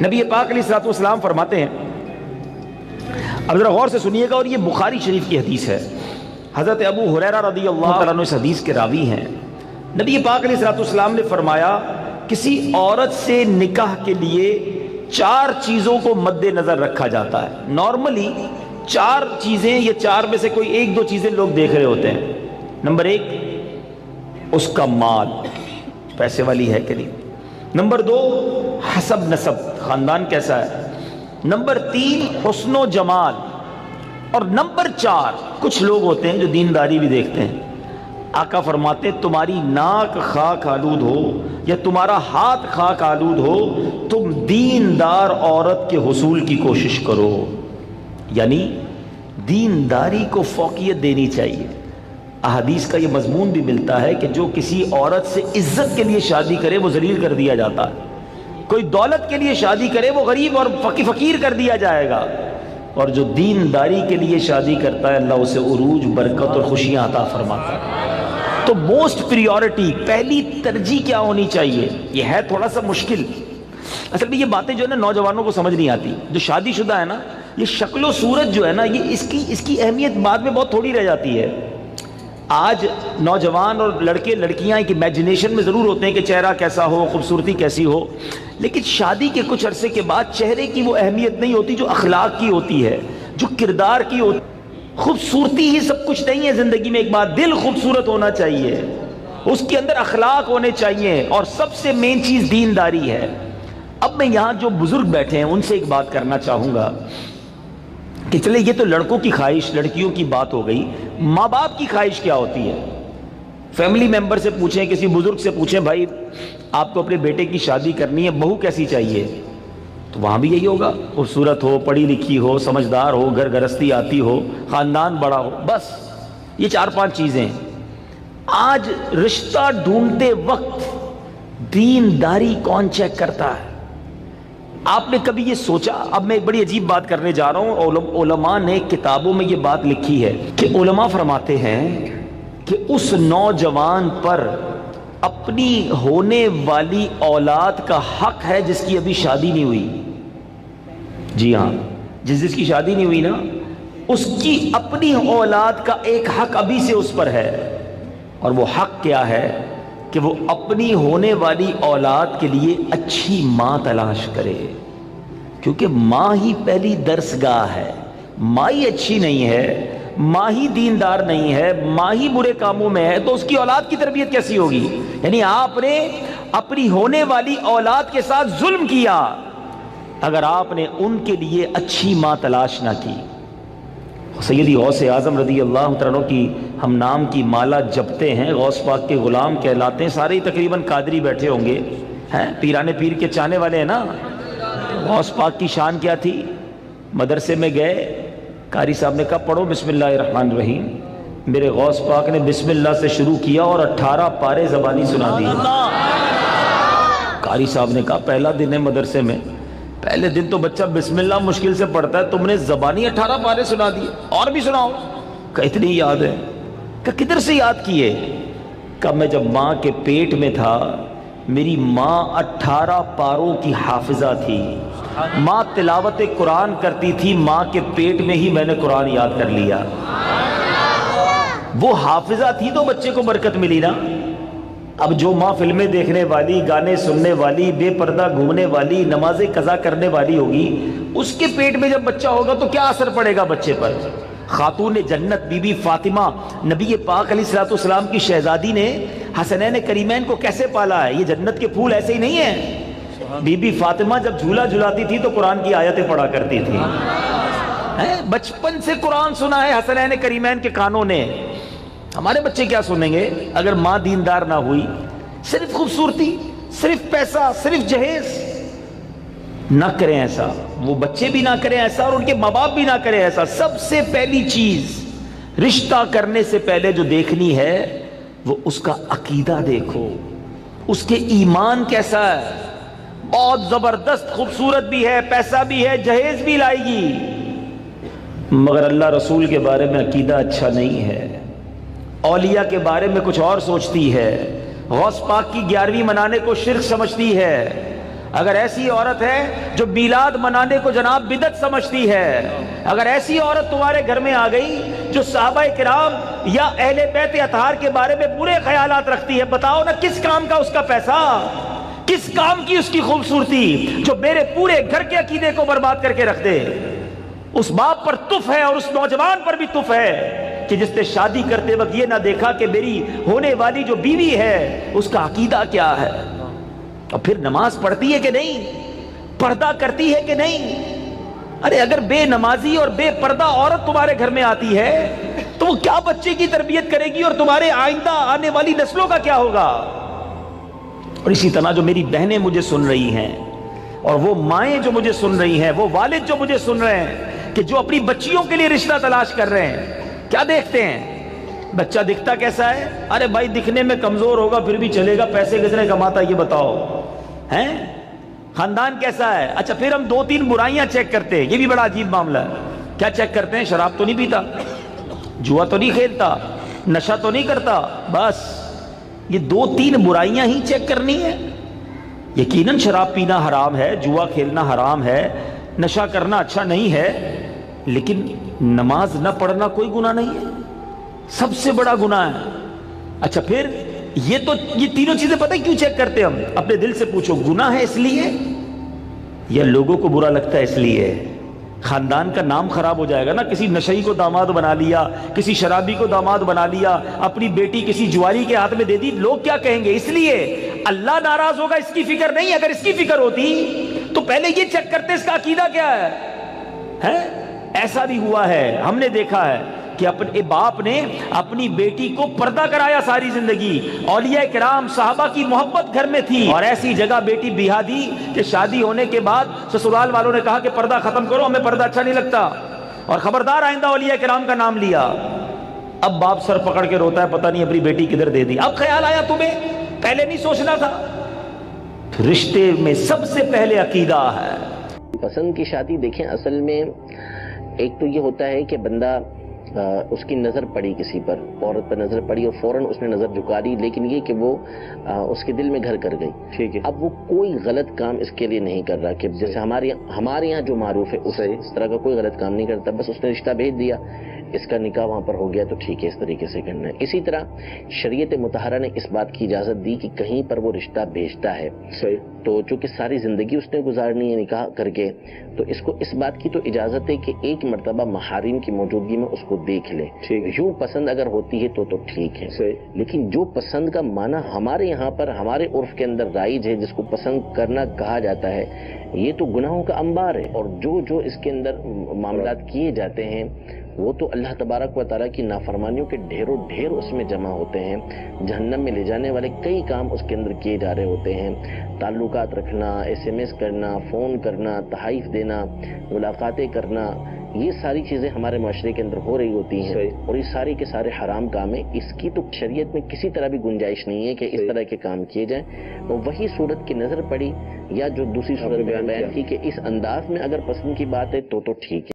نبی پاک علیہ الصلوۃ والسلام فرماتے ہیں، اب ذرا غور سے سنیے گا، اور یہ بخاری شریف کی حدیث ہے، حضرت ابو ہریرہ رضی اللہ تعالیٰ عنہ اس حدیث کے راوی ہیں۔ نبی پاک علیہ الصلوۃ والسلام نے فرمایا، کسی عورت سے نکاح کے لیے 4 چیزوں کو مد نظر رکھا جاتا ہے۔ نارملی 4 چیزیں یا 4 میں سے کوئی 1-2 چیزیں لوگ دیکھ رہے ہوتے ہیں۔ نمبر 1 اس کا مال، پیسے والی ہے کہ نہیں۔ نمبر 2 حسب نسب، خاندان کیسا ہے۔ نمبر 3 حسن و جمال، اور نمبر 4 کچھ لوگ ہوتے ہیں جو دینداری بھی دیکھتے ہیں۔ آقا فرماتے ہیں، تمہاری ناک خاک آلود ہو یا تمہارا ہاتھ خاک آلود ہو، تم دیندار عورت کے حصول کی کوشش کرو۔ یعنی دینداری کو فوقیت دینی چاہیے۔ احادیث کا یہ مضمون بھی ملتا ہے کہ جو کسی عورت سے عزت کے لیے شادی کرے وہ ذلیل کر دیا جاتا ہے، کوئی دولت کے لیے شادی کرے وہ غریب اور فقیر کر دیا جائے گا، اور جو دینداری کے لیے شادی کرتا ہے اللہ اسے عروج، برکت اور خوشیاں عطا فرماتا ہے۔ تو موسٹ پریورٹی، پہلی ترجیح کیا ہونی چاہیے؟ یہ ہے تھوڑا سا مشکل، اصل میں یہ باتیں جو ہے نا نوجوانوں کو سمجھ نہیں آتی۔ جو شادی شدہ ہے نا، یہ شکل و صورت جو ہے نا، یہ اس کی اہمیت بعد میں بہت تھوڑی رہ جاتی ہے۔ آج نوجوان اور لڑکے لڑکیاں ایک امیجنیشن میں ضرور ہوتے ہیں کہ چہرہ کیسا ہو، خوبصورتی کیسی ہو، لیکن شادی کے کچھ عرصے کے بعد چہرے کی وہ اہمیت نہیں ہوتی جو اخلاق کی ہوتی ہے، جو کردار کی ہوتی ہے۔ خوبصورتی ہی سب کچھ نہیں ہے زندگی میں، ایک بات، دل خوبصورت ہونا چاہیے، اس کے اندر اخلاق ہونے چاہیے، اور سب سے مین چیز دینداری ہے۔ اب میں یہاں جو بزرگ بیٹھے ہیں ان سے ایک بات کرنا چاہوں گا کہ چلے یہ تو لڑکوں کی خواہش، لڑکیوں کی بات ہو گئی، ماں باپ کی خواہش کیا ہوتی ہے؟ فیملی ممبر سے پوچھیں، کسی بزرگ سے پوچھیں، بھائی آپ کو اپنے بیٹے کی شادی کرنی ہے، بہو کیسی چاہیے؟ تو وہاں بھی یہی ہوگا، خوبصورت ہو، پڑھی لکھی ہو، سمجھدار ہو، گھر گرستی آتی ہو، خاندان بڑا ہو، بس یہ 4-5 چیزیں۔ آج رشتہ ڈھونڈتے وقت دینداری کون چیک کرتا ہے؟ آپ نے کبھی یہ سوچا؟ اب میں ایک بڑی عجیب بات کرنے جا رہا ہوں، علماء نے کتابوں میں یہ بات لکھی ہے کہ علماء فرماتے ہیں کہ اس نوجوان پر اپنی ہونے والی اولاد کا حق ہے جس کی ابھی شادی نہیں ہوئی۔ جی ہاں، جس کی شادی نہیں ہوئی نا، اس کی اپنی اولاد کا ایک حق ابھی سے اس پر ہے، اور وہ حق کیا ہے کہ وہ اپنی ہونے والی اولاد کے لیے اچھی ماں تلاش کرے، کیونکہ ماں ہی پہلی درسگاہ ہے۔ ماں ہی اچھی نہیں ہے، ماں ہی دیندار نہیں ہے، ماں ہی برے کاموں میں ہے، تو اس کی اولاد کی تربیت کیسی ہوگی؟ یعنی آپ نے اپنی ہونے والی اولاد کے ساتھ ظلم کیا اگر آپ نے ان کے لیے اچھی ماں تلاش نہ کی۔ سیدی غوث اعظم رضی اللہ تعالیٰ کی ہم نام کی مالا جپتے ہیں، غوث پاک کے غلام کہلاتے ہیں، سارے تقریباً قادری بیٹھے ہوں گے، ہیں پیرانے پیر کے چاہنے والے ہیں نا۔ غوث پاک کی شان کیا تھی؟ مدرسے میں گئے، قاری صاحب نے کہا پڑھو بسم اللہ الرحمن الرحیم، میرے غوث پاک نے بسم اللہ سے شروع کیا اور 18 پارے زبانی سنا دی۔ قاری صاحب نے کہا پہلا دن ہے مدرسے میں، پہلے دن تو بچہ بسم اللہ مشکل سے پڑھتا ہے، تم نے زبانی 18 پارے سنا دیے، اور بھی سناؤ۔ کہ اتنی یاد ہے؟ کہ کدھر سے یاد کیے؟ کہ میں جب ماں کے پیٹ میں تھا، میری ماں 18 پاروں کی حافظہ تھی، ماں تلاوت قرآن کرتی تھی، ماں کے پیٹ میں ہی میں نے قرآن یاد کر لیا۔ وہ حافظہ تھی تو بچے کو برکت ملی نا۔ اب جو ماں فلمیں دیکھنے والی، گانے سننے والی، بے پردہ گھومنے والی، نمازیں قضا کرنے والی ہوگی، اس کے پیٹ میں جب بچہ ہوگا تو کیا اثر پڑے گا بچے پر؟ خاتون جنت بی بی فاطمہ، نبی پاک علیہ الصلوۃ والسلام کی شہزادی نے حسنین کریمین کو کیسے پالا ہے؟ یہ جنت کے پھول ایسے ہی نہیں ہیں۔ بی بی فاطمہ جب جھولا جھلاتی تھی تو قرآن کی آیتیں پڑھا کرتی تھی، بچپن سے قرآن سنا ہے حسنین کریمین کے کانوں نے۔ ہمارے بچے کیا سنیں گے اگر ماں دیندار نہ ہوئی؟ صرف خوبصورتی، صرف پیسہ، صرف جہیز۔ نہ کریں ایسا، وہ بچے بھی نہ کریں ایسا، اور ان کے ماں باپ بھی نہ کریں ایسا۔ سب سے پہلی چیز رشتہ کرنے سے پہلے جو دیکھنی ہے وہ اس کا عقیدہ دیکھو، اس کے ایمان کیسا ہے۔ بہت زبردست خوبصورت بھی ہے، پیسہ بھی ہے، جہیز بھی لائے گی، مگر اللہ رسول کے بارے میں عقیدہ اچھا نہیں ہے، اولیاء کے بارے میں کچھ اور سوچتی ہے، غوث پاک کی 11ویں منانے کو شرک سمجھتی ہے، اگر ایسی عورت ہے جو میلاد منانے کو جناب بدعت سمجھتی ہے، اگر ایسی عورت تمہارے گھر میں آ گئی جو صحابہ کرام یا اہل بیت اطہار کے بارے میں برے خیالات رکھتی ہے، بتاؤ نا کس کام کا اس کا پیسہ، کس کام کی اس کی خوبصورتی جو میرے پورے گھر کے عقیدے کو برباد کر کے رکھ دے۔ اس باپ پر تف ہے اور اس نوجوان پر بھی تف ہے کہ جس نے شادی کرتے وقت یہ نہ دیکھا کہ میری ہونے والی جو بیوی ہے اس کا عقیدہ کیا ہے، اور پھر نماز پڑھتی ہے کہ نہیں، پردہ کرتی ہے کہ نہیں۔ ارے اگر بے نمازی اور بے پردہ عورت تمہارے گھر میں آتی ہے تو وہ کیا بچے کی تربیت کرے گی، اور تمہارے آئندہ آنے والی نسلوں کا کیا ہوگا۔ اور اسی طرح جو میری بہنیں مجھے سن رہی ہیں، اور وہ مائیں جو مجھے سن رہی ہیں، وہ والد جو مجھے سن رہے ہیں کہ جو اپنی بچیوں کے لیے رشتہ تلاش کر رہے ہیں، کیا دیکھتے ہیں؟ بچہ دکھتا کیسا ہے؟ ارے بھائی دکھنے میں کمزور ہوگا پھر بھی چلے گا، پیسے کس نے کماتا یہ بتاؤ ہیں؟ خاندان کیسا ہے؟ اچھا پھر ہم 2-3 برائیاں چیک کرتے ہیں، یہ بھی بڑا عجیب معاملہ ہے۔ کیا چیک کرتے ہیں؟ شراب تو نہیں پیتا، جوا تو نہیں کھیلتا، نشہ تو نہیں کرتا، بس یہ 2-3 برائیاں ہی چیک کرنی ہے۔ یقیناً شراب پینا حرام ہے، جوا کھیلنا حرام ہے، نشہ کرنا اچھا نہیں ہے، لیکن نماز نہ پڑھنا کوئی گناہ نہیں ہے، سب سے بڑا گناہ ہے۔ اچھا پھر یہ تینوں چیزیں پتہ کیوں چیک کرتے ہم؟ اپنے دل سے پوچھو، گناہ ہے اس لیے یا لوگوں کو برا لگتا ہے اس لیے؟ خاندان کا نام خراب ہو جائے گا نا، کسی نشئی کو داماد بنا لیا، کسی شرابی کو داماد بنا لیا، اپنی بیٹی کسی جواری کے ہاتھ میں دے دی، لوگ کیا کہیں گے؟ اس لیے اللہ ناراض ہوگا اس کی فکر نہیں۔ اگر اس کی فکر ہوتی تو پہلے یہ چیک کرتے اس کا عقیدہ کیا ہے۔ ایسا بھی ہوا ہے، ہم نے دیکھا ہے کہ اپنے باپ نے اپنی بیٹی کو پردہ کرایا ساری زندگی، اولیاء کرام صحابہ کی محبت گھر میں تھی، اور ایسی جگہ بیٹی بیاہ دی کہ شادی ہونے کے بعد سسرال والوں نے کہا کہ پردہ ختم کرو، ہمیں پردہ اچھا نہیں لگتا، اور خبردار آئندہ اولیاء کرام کا نام لیا۔ اب باپ سر پکڑ کے روتا ہے، پتہ نہیں اپنی بیٹی کدھر دے دی۔ اب خیال آیا تمہیں، پہلے نہیں سوچنا تھا؟ رشتے میں سب سے پہلے عقیدہ ہے۔ پسند کی شادی دیکھیں، اصل میں ایک تو یہ ہوتا ہے کہ بندہ اس کی نظر پڑی کسی پر، عورت پر نظر پڑی اور فوراً اس نے نظر جھکا دی، لیکن یہ کہ وہ اس کے دل میں گھر کر گئی، ٹھیک ہے۔ اب وہ کوئی غلط کام اس کے لیے نہیں کر رہا کہ جیسے ہمارے یہاں جو معروف ہے اس طرح کا کوئی غلط کام نہیں کرتا، بس اس نے رشتہ بھیج دیا، اس کا نکاح وہاں پر ہو گیا تو ٹھیک ہے، اس طریقے سے کرنا ہے۔ اسی طرح شریعت مطہرہ نے اس بات کی اجازت دی کہ کہیں پر وہ رشتہ بھیجتا ہے تو چونکہ ساری زندگی اس نے گزارنی ہے نکاح کر کے، تو اس کو اس بات کی تو اجازت ہے کہ ایک مرتبہ محارم کی موجودگی میں اس کو دیکھ لے، یوں پسند اگر ہوتی ہے تو ٹھیک ہے، لیکن جو پسند کا معنی ہمارے یہاں پر ہمارے عرف کے اندر رائج ہے، جس کو پسند کرنا کہا جاتا ہے، یہ تو گناہوں کا انبار ہے، اور جو اس کے اندر معاملات کیے جاتے ہیں وہ تو اللہ تبارک و تعالیٰ کی نافرمانیوں کے ڈھیروں ڈھیر اس میں جمع ہوتے ہیں، جہنم میں لے جانے والے کئی کام اس کے اندر کیے جا رہے ہوتے ہیں، تعلقات رکھنا، SMS کرنا، فون کرنا، تحائف دینا، ملاقاتیں کرنا، یہ ساری چیزیں ہمارے معاشرے کے اندر ہو رہی ہوتی ہیں، اور یہ سارے کے سارے حرام کام ہیں۔ اس کی تو شریعت میں کسی طرح بھی گنجائش نہیں ہے کہ اس طرح کے کام کیے جائیں، اور وہی صورت کی نظر پڑی یا جو دوسری صورت بیان کی کہ اس انداز میں اگر پسند کی بات ہے تو ٹھیک ہے۔